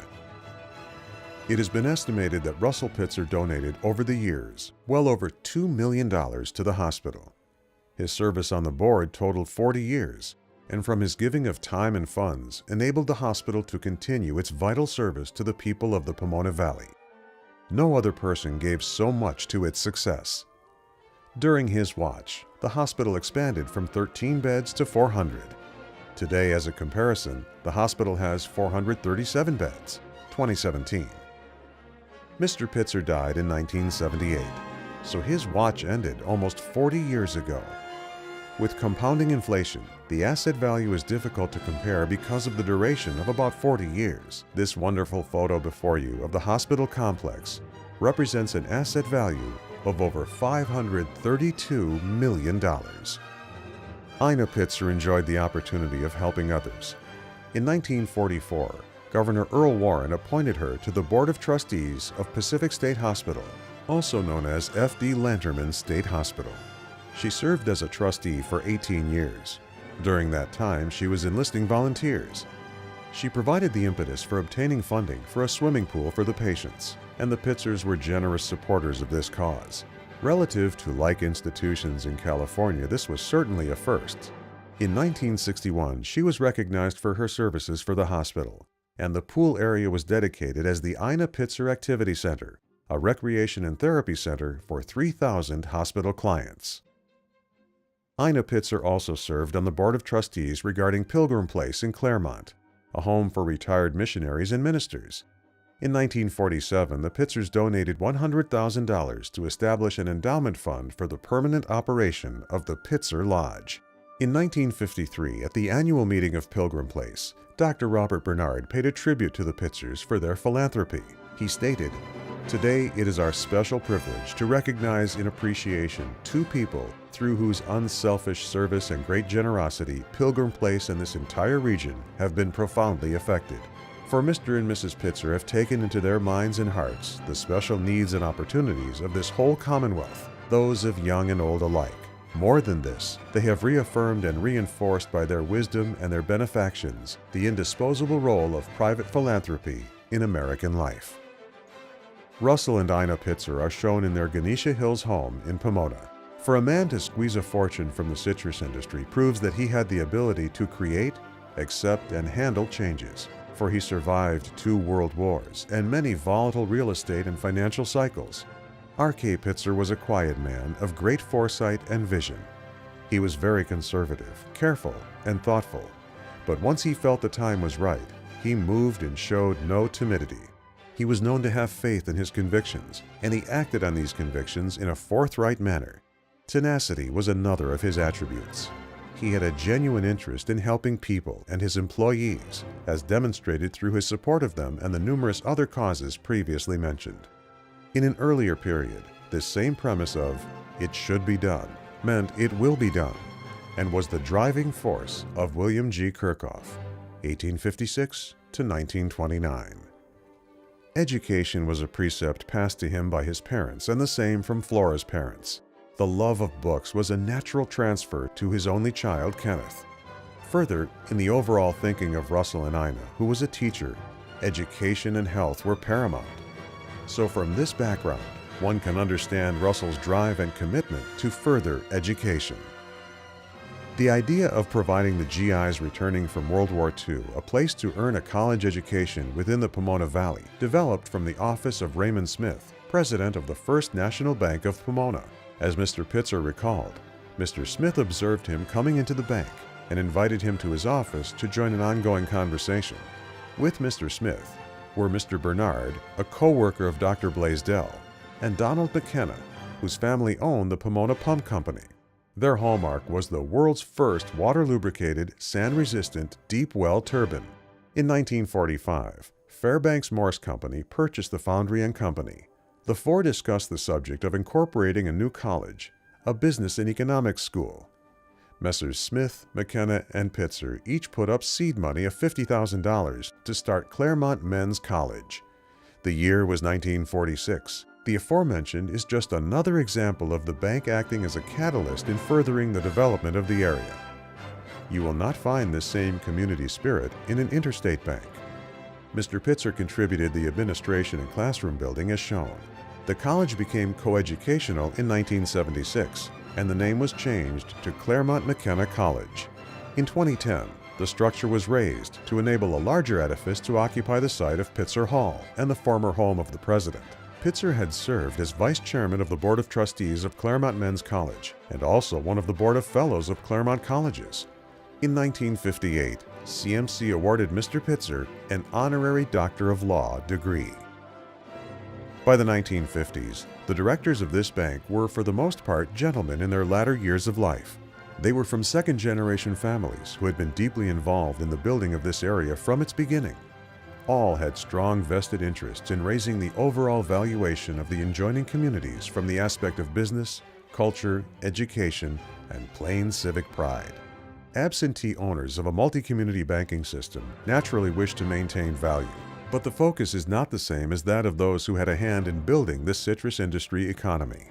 It has been estimated that Russell Pitzer donated over the years well over $2 million to the hospital. His service on the board totaled 40 years, and from his giving of time and funds enabled the hospital to continue its vital service to the people of the Pomona Valley. No other person gave so much to its success. During his watch, the hospital expanded from 13 beds to 400. Today, as a comparison, the hospital has 437 beds, 2017. Mr. Pitzer died in 1978, so his watch ended almost 40 years ago. With compounding inflation, the asset value is difficult to compare because of the duration of about 40 years. This wonderful photo before you of the hospital complex represents an asset value of over $532 million. Ina Pitzer enjoyed the opportunity of helping others. In 1944, Governor Earl Warren appointed her to the Board of Trustees of Pacific State Hospital, also known as F.D. Lanterman State Hospital. She served as a trustee for 18 years. During that time, she was enlisting volunteers. She provided the impetus for obtaining funding for a swimming pool for the patients, and the Pitzers were generous supporters of this cause. Relative to like institutions in California, this was certainly a first. In 1961, she was recognized for her services for the hospital, and the pool area was dedicated as the Ina Pitzer Activity Center, a recreation and therapy center for 3,000 hospital clients. Ina Pitzer also served on the Board of Trustees regarding Pilgrim Place in Claremont, a home for retired missionaries and ministers. In 1947, the Pitzers donated $100,000 to establish an endowment fund for the permanent operation of the Pitzer Lodge. In 1953, at the annual meeting of Pilgrim Place, Dr. Robert Bernard paid a tribute to the Pitzers for their philanthropy. He stated, "Today it is our special privilege to recognize in appreciation two people through whose unselfish service and great generosity Pilgrim Place and this entire region have been profoundly affected. For Mr. and Mrs. Pitzer have taken into their minds and hearts the special needs and opportunities of this whole Commonwealth, those of young and old alike. More than this, they have reaffirmed and reinforced by their wisdom and their benefactions the indisposable role of private philanthropy in American life." Russell and Ina Pitzer are shown in their Ganesha Hills home in Pomona. For a man to squeeze a fortune from the citrus industry proves that he had the ability to create, accept, and handle changes, for he survived 2 world wars and many volatile real estate and financial cycles. R.K. Pitzer was a quiet man of great foresight and vision. He was very conservative, careful, and thoughtful, but once he felt the time was right, he moved and showed no timidity. He was known to have faith in his convictions, and he acted on these convictions in a forthright manner. Tenacity was another of his attributes. He had a genuine interest in helping people and his employees, as demonstrated through his support of them and the numerous other causes previously mentioned. In an earlier period, this same premise of "it should be done" meant "it will be done," and was the driving force of William G. Kirchhoff, 1856 to 1929. Education was a precept passed to him by his parents, and the same from Flora's parents. The love of books was a natural transfer to his only child, Kenneth. Further, in the overall thinking of Russell and Ina, who was a teacher, education and health were paramount. So from this background, one can understand Russell's drive and commitment to further education. The idea of providing the GIs returning from World War II a place to earn a college education within the Pomona Valley developed from the office of Raymond Smith, president of the First National Bank of Pomona. As Mr. Pitzer recalled, Mr. Smith observed him coming into the bank and invited him to his office to join an ongoing conversation. With Mr. Smith were Mr. Bernard, a co-worker of Dr. Blaisdell, and Donald McKenna, whose family owned the Pomona Pump Company. Their hallmark was the world's first water-lubricated, sand-resistant, deep well turbine. In 1945, Fairbanks Morse Company purchased the foundry and company. The four discussed the subject of incorporating a new college, a business and economics school. Messrs. Smith, McKenna, and Pitzer each put up seed money of $50,000 to start Claremont Men's College. The year was 1946. The aforementioned is just another example of the bank acting as a catalyst in furthering the development of the area. You will not find this same community spirit in an interstate bank. Mr. Pitzer contributed the administration and classroom building as shown. The college became coeducational in 1976, and the name was changed to Claremont McKenna College. In 2010, the structure was raised to enable a larger edifice to occupy the site of Pitzer Hall and the former home of the president. Pitzer had served as vice chairman of the Board of Trustees of Claremont Men's College and also one of the Board of Fellows of Claremont Colleges. In 1958, CMC awarded Mr. Pitzer an honorary Doctor of Law degree. By the 1950s, the directors of this bank were for the most part gentlemen in their latter years of life. They were from second-generation families who had been deeply involved in the building of this area from its beginning. All had strong vested interests in raising the overall valuation of the adjoining communities from the aspect of business, culture, education, and plain civic pride. Absentee owners of a multi-community banking system naturally wish to maintain value, but the focus is not the same as that of those who had a hand in building the citrus industry economy.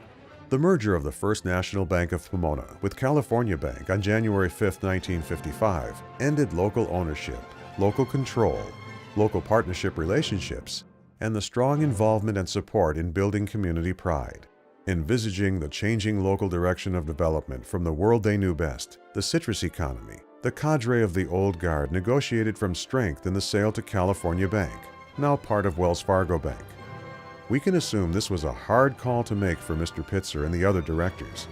The merger of the First National Bank of Pomona with California Bank on January 5, 1955, ended local ownership, local control, local partnership relationships, and the strong involvement and support in building community pride. Envisaging the changing local direction of development from the world they knew best, the citrus economy, the cadre of the old guard negotiated from strength in the sale to California Bank, now part of Wells Fargo Bank. We can assume this was a hard call to make for Mr. Pitzer and the other directors.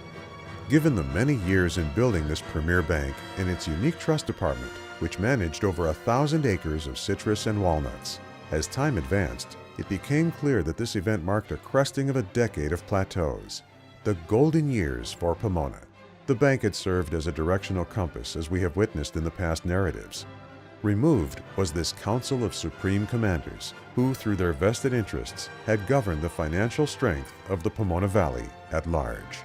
Given the many years in building this premier bank and its unique trust department, which managed over 1,000 acres of citrus and walnuts, as time advanced, it became clear that this event marked a cresting of a decade of plateaus, the golden years for Pomona. The bank had served as a directional compass, as we have witnessed in the past narratives. Removed was this council of supreme commanders, who, through their vested interests, had governed the financial strength of the Pomona Valley at large.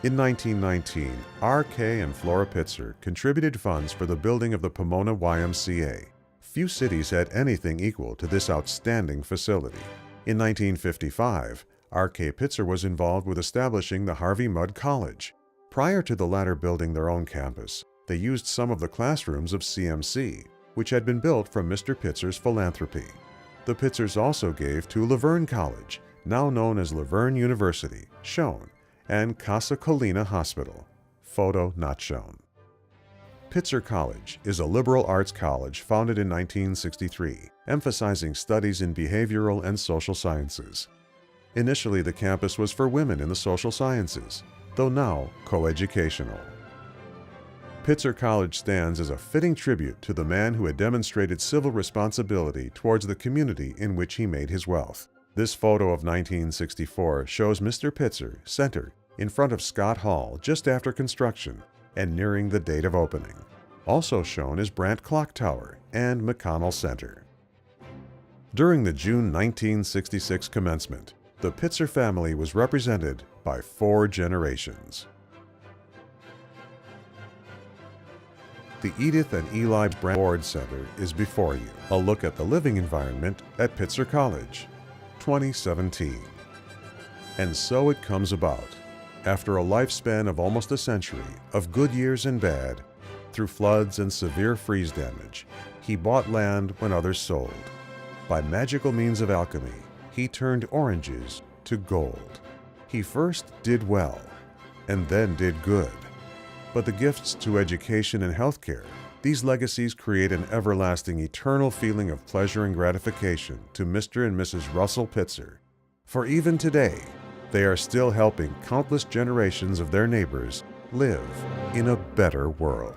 In 1919, R.K. and Flora Pitzer contributed funds for the building of the Pomona YMCA. Few cities had anything equal to this outstanding facility. In 1955, R.K. Pitzer was involved with establishing the Harvey Mudd College. Prior to the latter building their own campus, they used some of the classrooms of CMC, which had been built from Mr. Pitzer's philanthropy. The Pitzers also gave to Laverne College, now known as Laverne University, shown, and Casa Colina Hospital, photo not shown. Pitzer College is a liberal arts college founded in 1963, emphasizing studies in behavioral and social sciences. Initially, the campus was for women in the social sciences, though now coeducational. Pitzer College stands as a fitting tribute to the man who had demonstrated civil responsibility towards the community in which he made his wealth. This photo of 1964 shows Mr. Pitzer centered in front of Scott Hall just after construction and nearing the date of opening. Also shown is Brandt Clock Tower and McConnell Center. During the June 1966 commencement, the Pitzer family was represented by 4 generations. The Edith and Eli Brandt Board Center is before you. A look at the living environment at Pitzer College, 2017. And so it comes about. After a lifespan of almost a century of good years and bad, through floods and severe freeze damage, he bought land when others sold. By magical means of alchemy, he turned oranges to gold. He first did well, and then did good. But the gifts to education and healthcare, these legacies create an everlasting, eternal feeling of pleasure and gratification to Mr. and Mrs. Russell Pitzer. For even today, they are still helping countless generations of their neighbors live in a better world.